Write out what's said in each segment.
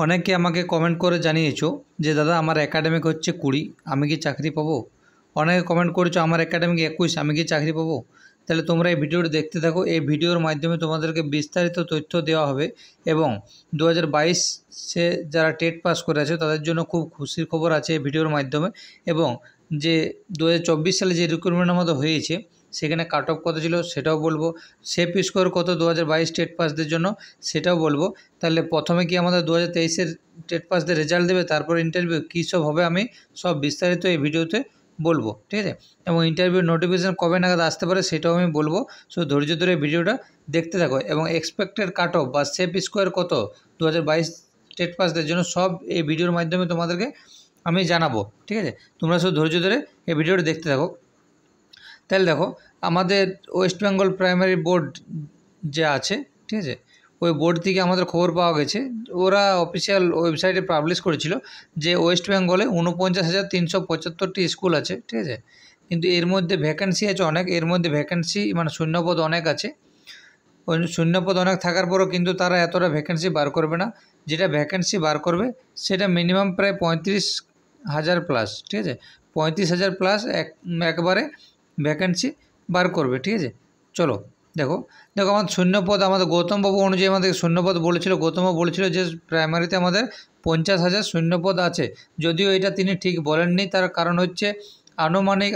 অনেকে আমাকে কমেন্ট করে জানিয়েছো যে দাদা আমার একাডেমিক হচ্ছে 20, আমি কি চাকরি পাবো? অনেকে কমেন্ট করেছো আমার একাডেমিক 21, আমি কি চাকরি পাবো? তাহলে তোমরা এই ভিডিওটি দেখতে থাকো। এই ভিডিওর মাধ্যমে তোমাদেরকে বিস্তারিত তথ্য দেওয়া হবে এবং 2022-এ যারা টেট পাস করে আছে তাদের জন্য খুব খুশির খবর আছে এই ভিডিওর মাধ্যমে। এবং যে 2024 সালে যে রিক্রুটমেন্ট আমাদের হয়েছে সেখানে কাট অফ কত ছিল সেটাও বলবো, সেফ স্কোর কত 2022 টেট পাসদের জন্য সেটাও বলবো। তাহলে প্রথমে কি আমাদের 2023-এর টেট পাসদের রেজাল্ট দেবে, তারপর ইন্টারভিউ কী সব হবে আমি সব বিস্তারিত এই ভিডিওতে বলবো, ঠিক আছে। এবং ইন্টারভিউ নোটিফিকেশান কবে নাগাদ আসতে পারে সেটাও আমি বলবো। সো ধৈর্য ধরে ভিডিওটা দেখতে থাকো। এবং এক্সপেক্টেড কাট অফ বা সেফ স্কোয়ার কত 2022 টেট পাসদের জন্য সব এই ভিডিওর মাধ্যমে তোমাদেরকে আমি জানাবো, ঠিক আছে। তোমরা শুধু ধৈর্য ধরে এই ভিডিওটা দেখতে থাকো। তাহলে দেখো, আমাদের ওয়েস্ট বেঙ্গল প্রাইমারি বোর্ড যে আছে, ঠিক আছে, ওই বোর্ড থেকে আমাদের খবর পাওয়া গেছে, ওরা অফিসিয়াল ওয়েবসাইটে পাবলিশ করেছিল যে ওয়েস্ট বেঙ্গলে 49,375টি স্কুল আছে, ঠিক আছে। কিন্তু এর মধ্যে ভ্যাকেন্সি আছে অনেক, এর মধ্যে ভ্যাকেন্সি মানে শূন্যপদ অনেক আছে। ওই শূন্যপদ অনেক থাকার পরও কিন্তু তারা এতটা ভ্যাকেন্সি বার করবে না। যেটা ভ্যাকেন্সি বার করবে সেটা মিনিমাম প্রায় 35,000 প্লাস, ঠিক আছে। 35,000 প্লাস একবারে ভ্যাকেন্সি বার করবে, ঠিক আছে। চলো দেখো আমাদের শূন্যপদ আমাদের গৌতমবাবু অনুযায়ী আমাদের শূন্যপদ বলেছিল, গৌতমবাবু বলেছিল যে প্রাইমারিতে আমাদের 50,000 শূন্যপদ আছে। যদিও এটা তিনি ঠিক বলেননি, তার কারণ হচ্ছে আনুমানিক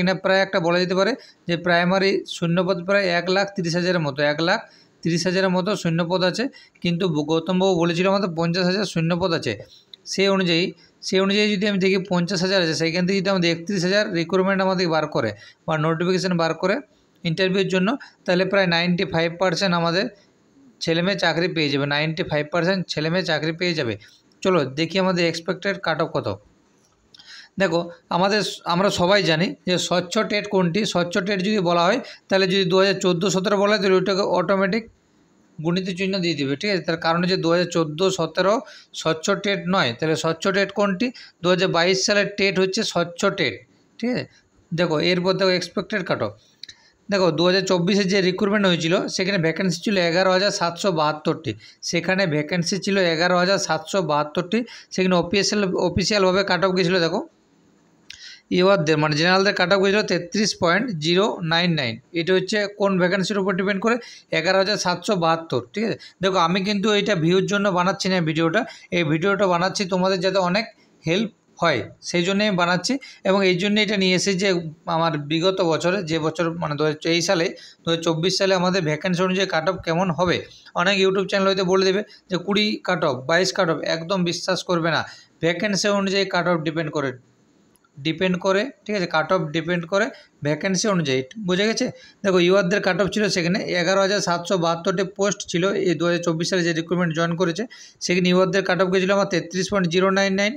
না প্রায় একটা বলা যেতে পারে যে প্রাইমারি শূন্যপদ প্রায় 1,30,000-এর মতো, 1,30,000-এর মতো শূন্যপদ আছে। কিন্তু গৌতমবাবু বলেছিল আমাদের 50,000 শূন্যপদ আছে। সেই অনুযায়ী যদি আমি দেখি 50,000 আছে, সেইখান থেকে যদি আমাদের 31,000 রিক্রুটমেন্ট আমাদের বার করে বা নোটিফিকেশান বার করে ইন্টারভিউর জন্য, তাহলে প্রায় 95% আমাদের ছেলেমেয়ে চাকরি পেয়ে যাবে, 95% ছেলেমেয়ে চাকরি পেয়ে যাবে। চলো দেখি আমাদের এক্সপেক্টেড কাট অফ কত। দেখো আমরা সবাই জানি যে স্বচ্ছ টেট কোনটি। স্বচ্ছ টেট যদি বলা হয় তাহলে যদি 2014-17 বলা হয় তাহলে ওইটাকে অটোমেটিক গুণিত চিহ্ন দিয়ে দিবে, ঠিক আছে। তার কারণ হচ্ছে 2014-17 স্বচ্ছ টেট নয়। তাহলে স্বচ্ছ টেট কোনটি? 2022 সালের টেট হচ্ছে স্বচ্ছ টেট, ঠিক আছে। দেখো এরপর দেখো এক্সপেক্টেড কাট অফ। দেখো 2024-এ যে রিক্রুটমেন্ট হয়েছিল সেখানে ভ্যাকেন্সি ছিল 11,772টি। সেখানে ভ্যাকেন্সি ছিল 11,772টি। সেখানে অফিসিয়ালভাবে কাট অফ গিয়েছিলো। দেখো ইউআরদের মানে জেনারেলদের কাট অফ গিয়েছিলো 33.099। এটা হচ্ছে কোন ভ্যাকেন্সির উপর ডিপেন্ড করে? 11,772, ঠিক আছে। দেখো আমি কিন্তু এইটা ভিউর জন্য বানাচ্ছি না ভিডিওটা, এই ভিডিওটা বানাচ্ছি তোমাদের যাতে অনেক হেল্প হয় সেই জন্যই আমি বানাচ্ছি। এবং এই জন্য এটা নিয়ে এসেছি যে আমার বিগত বছরে যে বছর মানে 2023 সালে 2024 সালে আমাদের ভ্যাকেন্সি অনুযায়ী কাট অফ কেমন হবে। অনেক ইউটিউব চ্যানেল হয়তো বলে দেবে যে 20 কাট অফ, 22 কাট অফ। একদম বিশ্বাস করবে না, ভ্যাকেন্সি অনুযায়ী কাট অফ ডিপেন্ড করে, ঠিক আছে। কাট অফ ডিপেন্ড করে ভ্যাকেন্সি অনুযায়ী, বুঝে গেছে। দেখো ইউআরদের কাট অফ ছিল সেখানে 11,772টি পোস্ট ছিল। এই 2024 সালে যে রিক্রুটমেন্ট জয়েন করেছে সেখানে ইউআরদের কাট অফ গেছিলো আমার 33.099,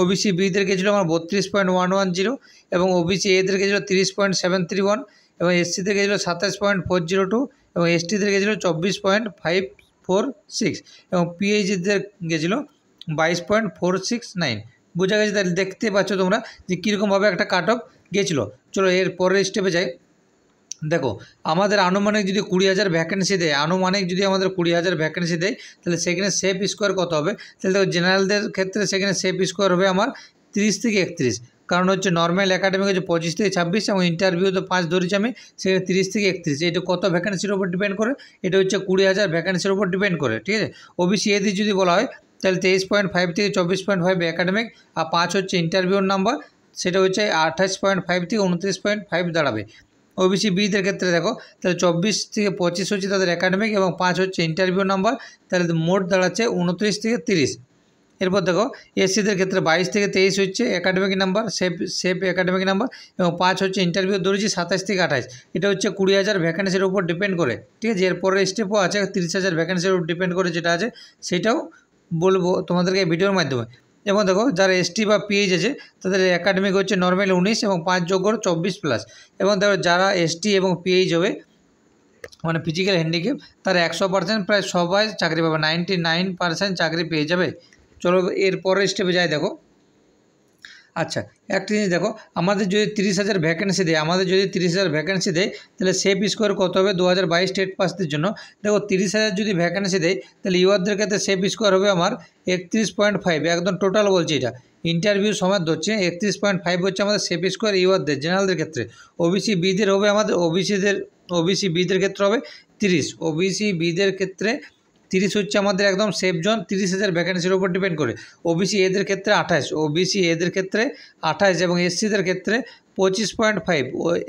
ওবিসি বিদের গেছিলো আমার 32.110 এবং ওবিসি এদের গেছিলো 30.731 এবং এসসিদের গেছিলো 27.402 এবং এসটিদের গেছিলো 24.546 এবং পিএইচদের গেছিলো 22.469। বোঝা গেছে? তাহলে দেখতে পাচ্ছ তোমরা যে কীরকমভাবে একটা কাট অফ গিয়েছিলো। চলো এর পরের স্টেপে যাই। দেখো আমাদের আনুমানিক যদি 20,000 ভ্যাকেন্সি দেয়, তাহলে সেখানে সেফ স্কোয়ার কত হবে? তাহলে দেখো জেনারেলদের ক্ষেত্রে সেখানে সেফ স্কোয়ার হবে আমার 30 থেকে 31। কারণ হচ্ছে নর্মাল একাডেমিক হচ্ছে 25 থেকে 26 এবং ইন্টারভিউ তো 5 ধরেছি আমি, সেখানে 30 থেকে 31। এটা কত ভ্যাকেন্সির উপর ডিপেন্ড করে? এটা হচ্ছে 20,000 ভ্যাকেন্সির উপর ডিপেন্ড করে, ঠিক আছে। ওবিসি এদের যদি বলা হয় তাহলে 23.5 থেকে 24.5 একাডেমিক আর 5 হচ্ছে ইন্টারভিউর নাম্বার, সেটা হচ্ছে 28.5 থেকে 29.5 দাঁড়াবে। ওবিসি বিদের ক্ষেত্রে দেখো তাহলে 24 থেকে 25 হচ্ছে তাদের একাডেমিক এবং 5 হচ্ছে ইন্টারভিউ নাম্বার, তাহলে মোট দাঁড়াচ্ছে 29 থেকে 30। এরপর দেখো এসসিদের ক্ষেত্রে 22 থেকে 23 হচ্ছে academic number, safe academic number এবং 5 হচ্ছে ইন্টারভিউ ধরেছি 27 থেকে 28। এটা হচ্ছে 20,000 ভ্যাকেন্সির উপর ডিপেন্ড করে, ঠিক আছে। এরপরের স্টেপও আছে 30,000 ভ্যাকেন্সির উপর ডিপেন্ড করে যেটা আছে সেটাও বলবো তোমাদেরকে এই ভিডিওর মাধ্যমে। এবং দেখো যারা এসটি বা পিএইচ আছে তাদের একাডেমিক হচ্ছে নর্মালি 19 এবং 5 যোগ্য 24 প্লাস। এবং দেখো যারা এসটি এবং পিএইচ হবে মানে ফিজিক্যাল হ্যান্ডিক্যাপ, তারা 100% প্রায় সবাই চাকরি পাবে, 99% চাকরি পেয়ে যাবে। চলো এর পরের স্টেপে যাই। দেখো আচ্ছা, একটা জিনিস দেখো, আমাদের যদি 30,000 ভ্যাকেন্সি দেয়, তাহলে সেফ স্কোর কত হবে 2022 টেট পাসদের জন্য? দেখো 30,000 যদি ভ্যাকেন্সি দেয় তাহলে ইউআরদের ক্ষেত্রে সেফ স্কোর হবে আমার 31.5, একদম টোটাল বলছি, এটা ইন্টারভিউ সময় ধরছে 31.5 হচ্ছে আমাদের সেফ স্কোর ইউআরদের, জেনারেলদের ক্ষেত্রে। ওবিসি বিদের হবে আমাদের, ওবিসি বিদের ক্ষেত্রে হবে 30, ওবিসি বিদের ক্ষেত্রে 30 হচ্ছে আমাদের একদম সেফ জোন, 30,000 ভ্যাকেন্সির উপর ডিপেন্ড করে। ওবিসি এদের ক্ষেত্রে 28, এবং এসসিদের ক্ষেত্রে 25.5,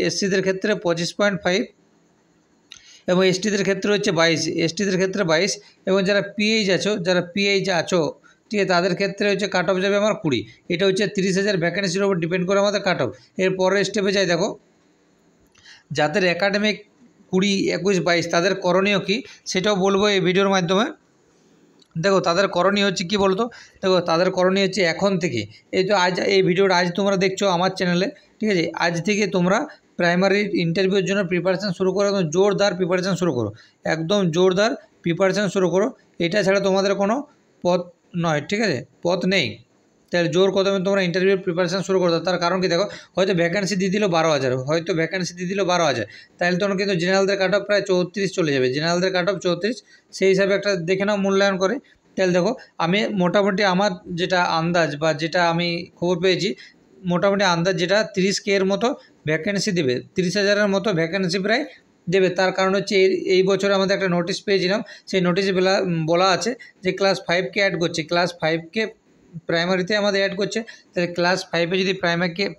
এসসিদের ক্ষেত্রে 25.5, এবং এসটিদের ক্ষেত্রে হচ্ছে 22, এবং যারা পিএইচ আছো ঠিক আছে, তাদের ক্ষেত্রে হচ্ছে কাট অফ যাবে আমার 20। এটা হচ্ছে 30,000 ভ্যাকেন্সির উপর ডিপেন্ড করে আমাদের কাট অফ। এর পরের স্টেপে যাই, দেখো যাদের একাডেমিক 20, 21, 22 তাদের করণীয় কী সেটাও বলবো এই ভিডিওর মাধ্যমে। দেখো তাদের করণীয় হচ্ছে কী বলতো, দেখো তাদের করণীয় হচ্ছে এখন থেকে, এই তো আজ এই ভিডিওটা আজ তোমরা দেখছো আমার চ্যানেলে, ঠিক আছে, আজ থেকে তোমরা প্রাইমারি ইন্টারভিউর জন্য প্রিপারেশান শুরু করো, একদম জোরদার প্রিপারেশান শুরু করো, এটা ছাড়া তোমাদের কোনো পথ নয়, ঠিক আছে, পথ নেই। তাহলে জোর কদমে তোমরা ইন্টারভিউর প্রিপারেশান শুরু করো। তার কারণ কি, দেখো হয়তো ভ্যাকেন্সি দিয়ে দিল 12,000, তাহলে তখন কিন্তু জেনারেলদের কাট অফ প্রায় 34 চলে যাবে, 34, সেই হিসাবে একটা দেখে নাও মূল্যায়ন করে। তাহলে দেখো আমি মোটামুটি আমার যেটা আন্দাজ বা যেটা আমি খবর পেয়েছি, মোটামুটি আন্দাজ যেটা 30K এর মতো ভ্যাকেন্সি দেবে, 30,000-এর মতো ভ্যাকেন্সি প্রায় দেবে। তার কারণ হচ্ছে এই বছর আমাদের একটা নোটিশ পেয়েছিলাম, সেই নোটিশে বলা আছে যে ক্লাস 5কে অ্যাড করছে, ক্লাস 5কে প্রাইমারিতে আমাদের অ্যাড করছে। তাহলে ক্লাস 5-এ যদি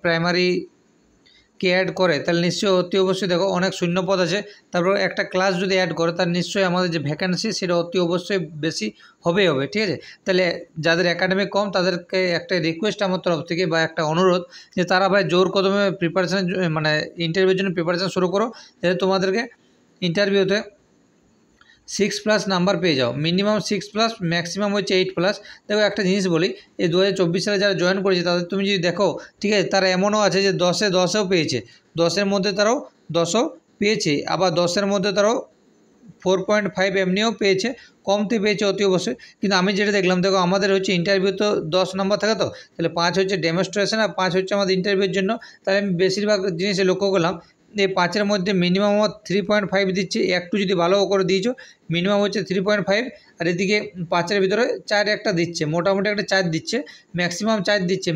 প্রাইমারিকে অ্যাড করে তাহলে নিশ্চয়ই অতি অবশ্যই দেখো অনেক শূন্যপদ আছে, তারপর একটা ক্লাস যদি অ্যাড করে তার নিশ্চয়ই আমাদের যে ভ্যাকেন্সি সেটা অতি অবশ্যই বেশি হবে, ঠিক আছে। তাহলে যাদের একাডেমিক কম তাদেরকে একটা রিকোয়েস্ট আমার তরফ থেকে বা একটা অনুরোধ যে তারা ভাই জোর কদমে প্রিপারেশান মানে ইন্টারভিউর জন্য প্রিপারেশান শুরু করো, যাতে তোমাদেরকে ইন্টারভিউতে 6+ নাম্বার পেয়ে যাও, মিনিমাম 6+, ম্যাক্সিমাম হচ্ছে 8+। দেখো একটা জিনিস বলি, এই 2024 সালে যারা জয়েন করেছে তাদের তুমি যদি দেখো, ঠিক আছে, তারা এমনও আছে যে 10-10ও পেয়েছে, 10-এর মধ্যে তারাও 10ও পেয়েছে, আবার 10-এর মধ্যে তারাও 4.5 এমনিও পেয়েছে, কমতে পেয়েছে অতি অবশ্যই। কিন্তু আমি যেটা দেখলাম, দেখো আমাদের হচ্ছে ইন্টারভিউ তো 10 নম্বর থাকে, তো তাহলে 5 হচ্ছে ডেমনস্ট্রেশন আর 5 হচ্ছে আমাদের ইন্টারভিউর জন্য। তাহলে আমি বেশিরভাগ জিনিসে লক্ষ্য করলাম এই 5-এর মধ্যে মিনিমাম 3.5 দিচ্ছে, একটু যদি ভালো করে দিয়েছো মিনিমাম হচ্ছে 3.5, আর এদিকে 5-এর ভিতরে 4 একটা দিচ্ছে, মোটামুটি একটা 4 দিচ্ছে, ম্যাক্সিমাম 4 দিচ্ছে,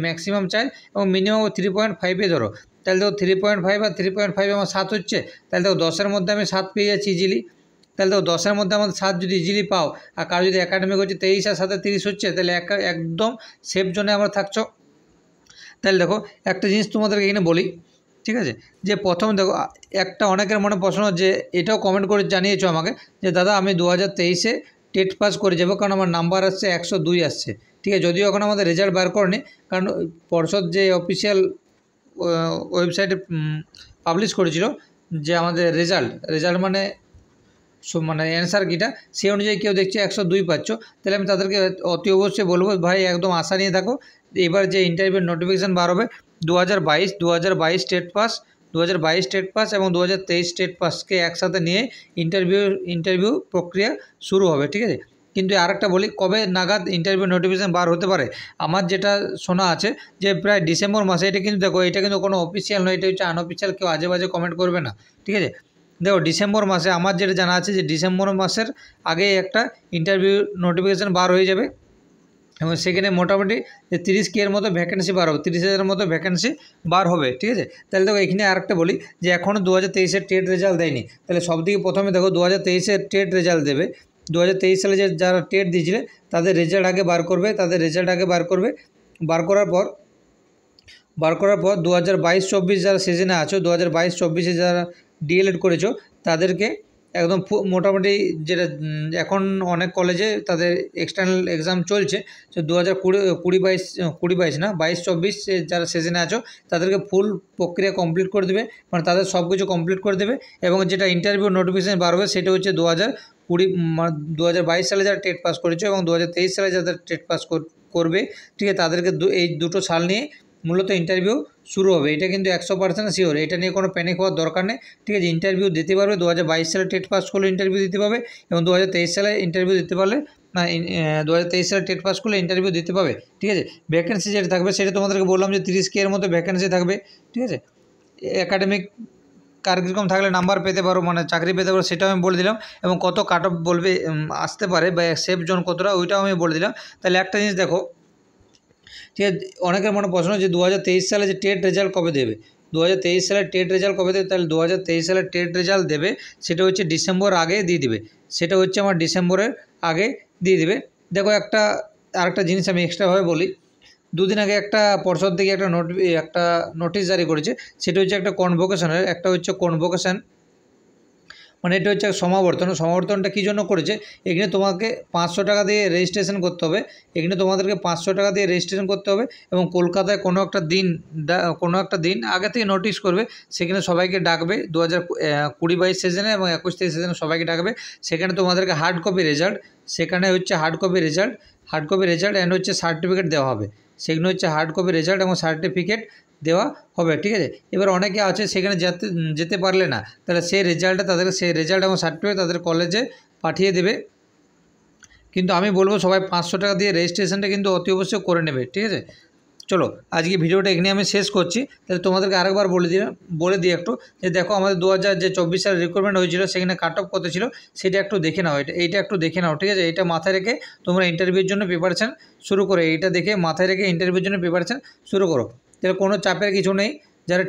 এবং মিনিমাম 3.5-এ ধরো। তাহলে দেখো 3.5 আর 3.5 আমার 7 হচ্ছে, তাহলে দেখো 10-এর মধ্যে আমি 7 পেয়ে যাচ্ছি ইজিলি। তাহলে দেখো 10-এর মধ্যে আমাদের 7 যদি ইজিলি পাও, আর কারো যদি একাডেমিক হচ্ছে 23 আর 7-এ 30 হচ্ছে, তাহলে একদম সেফ জোনে আমরা থাকছো। তাহলে দেখো একটা জিনিস তোমাদেরকে এখানে বলি, ঠিক আছে, যে প্রথম দেখো একটা অনেকের মনে প্রশ্ন, যে এটাও কমেন্ট করে জানিয়েছো আমাকে যে দাদা আমি 2023-এ টেট পাস করে যাবো, কারণ আমার নাম্বার আসছে 102 আসছে, ঠিক আছে, যদিও এখন আমাদের রেজাল্ট বার করেনি, কারণ পর্ষদ যে অফিসিয়াল ওয়েবসাইটে পাবলিশ করেছিল যে আমাদের রেজাল্ট মানে অ্যান্সার কিটা, সেই অনুযায়ী কেউ দেখছে 102 পাচ্ছ, তাহলে আমি তাদেরকে অতি অবশ্যই বলবো ভাই একদম আশা নিয়ে থাকো। এবার যে ইন্টারভিউর নোটিফিকেশান বার হবে 2022 টেট পাস এবং 2023 টেট পাসকে একসাথে নিয়ে ইন্টারভিউ প্রক্রিয়া শুরু হবে, ঠিক আছে। কিন্তু আরেকটা বলি, কবে নাগাদ ইন্টারভিউ নোটিফিকেশান বার হতে পারে, আমার যেটা শোনা আছে যে প্রায় ডিসেম্বর মাসে। এটা কিন্তু দেখো, এটা কিন্তু কোনো অফিসিয়াল নয়, এটা হচ্ছে আনঅফিসিয়াল, কেউ আজে বাজে কমেন্ট করবে না, ঠিক আছে। দেখো ডিসেম্বর মাসে আমার যেটা জানা আছে যে ডিসেম্বর মাসের আগে একটা ইন্টারভিউ নোটিফিকেশান বার হয়ে যাবে, এবং সেখানে মোটামুটি যে 30K এর মতো ভ্যাকেন্সি বার হবে, 30,000-এর মতো ভ্যাকেন্সি বার হবে, ঠিক আছে। তাহলে দেখো এখানে আরেকটা বলি, যে এখনও 2023-এর টেট রেজাল্ট দেয়নি, তাহলে সবথেকে প্রথমে দেখো 2023-এর টেট রেজাল্ট দেবে। 2023 সালে যারা টেট দিয়েছিলে তাদের রেজাল্ট আগে বার করবে, বার করার পর 2022-24 যারা সিজনে আছো, 2022-24-এ যারা ডিএলএড করেছো তাদেরকে একদম মোটামুটি, যেটা এখন অনেক কলেজে তাদের এক্সটার্নাল এক্সাম চলছে, তো 2022 না 22-24 যারা সেশনে আছো তাদেরকে ফুল প্রক্রিয়া কমপ্লিট করে দেবে, মানে তাদের সব কিছু কমপ্লিট করে দেবে। এবং যেটা ইন্টারভিউ নোটিফিকেশান বার হবে সেটা হচ্ছে 2022 সালে যারা টেট পাস করেছো এবং 2023 সালে যাদের টেট পাস করবে, ঠিক আছে, তাদেরকে এই দুটো সাল নিয়ে মূলত ইন্টারভিউ শুরু হবে। এটা কিন্তু 100% শিওর, এটা নিয়ে কোনো প্যানিক হওয়ার দরকার নেই, ঠিক আছে। ইন্টারভিউ দিতে পারবে, 2022 সালে টেট পাস করলে ইন্টারভিউ দিতে পারবে, এবং 2023 সালে ইন্টারভিউ দিতে পারলে না 2023 সালে টেট পাস করলে ইন্টারভিউ দিতে পাবে। ঠিক আছে, ভ্যাকেন্সি যেটা থাকবে সেটা তোমাদেরকে বললাম যে 30K এর মতো ভ্যাকেন্সি থাকবে। ঠিক আছে, একাডেমিক কার্যক্রম থাকলে নাম্বার পেতে পারো, মানে চাকরি পেতে পারো, সেটাও আমি বলে দিলাম। এবং কত কাট অফ বলবে আসতে পারে বা সেফ জোন কতটা, ওইটাও আমি বলে দিলাম। তাহলে একটা জিনিস দেখো, ঠিক আছে, অনেকের মনে প্রশ্ন যে 2023 সালে যে টেট রেজাল্ট কবে দেবে, 2023 সালের টেট রেজাল্ট কবে দেবে? তাহলে 2023 সালের টেট রেজাল্ট দেবে, সেটা হচ্ছে ডিসেম্বর আগে দিয়ে দিবে, সেটা হচ্ছে আমার ডিসেম্বরের আগে দিয়ে দিবে। দেখো আরেকটা জিনিস আমি এক্সট্রাভাবে বলি, দুদিন আগে একটা পর্ষদ থেকে একটা নোটিশ জারি করেছে, সেটা হচ্ছে একটা কনভোকেশনের, একটা হচ্ছে কনভোকেশন, মানে এটা হচ্ছে সমাবর্তনটা কী জন্য করেছে, এখানে তোমাকে 500 টাকা দিয়ে রেজিস্ট্রেশন করতে হবে, এখানে তোমাদেরকে 500 টাকা দিয়ে রেজিস্ট্রেশন করতে হবে। এবং কলকাতায় কোনো একটা দিন আগে থেকে নোটিশ করবে, সেখানে সবাইকে ডাকবে 2020-22 সেশনে এবং 21-23 সেশনে সবাইকে ডাকবে। সেখানে তোমাদেরকে হার্ড কপি রেজাল্ট অ্যান্ড হচ্ছে সার্টিফিকেট দেওয়া হবে, সেগুলো হচ্ছে হার্ড কপি রেজাল্ট এবং সার্টিফিকেট দেওয়া হবে। ঠিক আছে, এবার অনেকে আছে সেখানে যেতে পারলে না, তাহলে সেই রেজাল্ট এবং সার্টিফিকেট তাদের কলেজে পাঠিয়ে দেবে। কিন্তু আমি বলবো সবাই 500 টাকা দিয়ে রেজিস্ট্রেশনটা কিন্তু অতি অবশ্যই করে নেবে। ঠিক আছে, চলো আজকে ভিডিওটা এখানে আমি শেষ করছি। তাহলে তোমাদেরকে আরেকবার বলে দিই একটু, যে দেখো আমাদের 2024 সালে রিক্রুটমেন্ট হয়েছিল, সেখানে কাট অফ কত ছিল সেটা একটু দেখে নাও, এইটা একটু দেখে নাও। ঠিক আছে, এটা মাথায় রেখে তোমরা ইন্টারভিউর জন্য প্রিপারেশান শুরু করো, এইটা দেখে মাথায় রেখে ইন্টারভিউর জন্য প্রিপারেশান শুরু করো। তাহলে কোনো চাপের কিছু নেই, যারা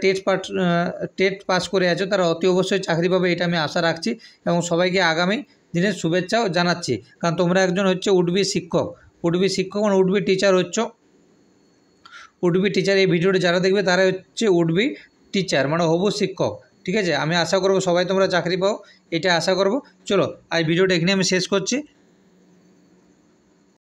টেট পাস করে আছো তারা অতি অবশ্যই চাকরি পাবে, এটা আমি আশা রাখছি। এবং সবাইকে আগামী দিনের শুভেচ্ছাও জানাচ্ছি, কারণ তোমরা একজন হচ্ছে উডবি শিক্ষক মানে উডবি টিচার, এই ভিডিওটা যারা দেখবে তারা হচ্ছে উডবি টিচার, মানে হবু শিক্ষক। ঠিক আছে, আমি আশা করব সবাই তোমরা চাকরি পাও, এটা আশা করব। চলো আজ ভিডিওটা এখানে আমি শেষ করছি।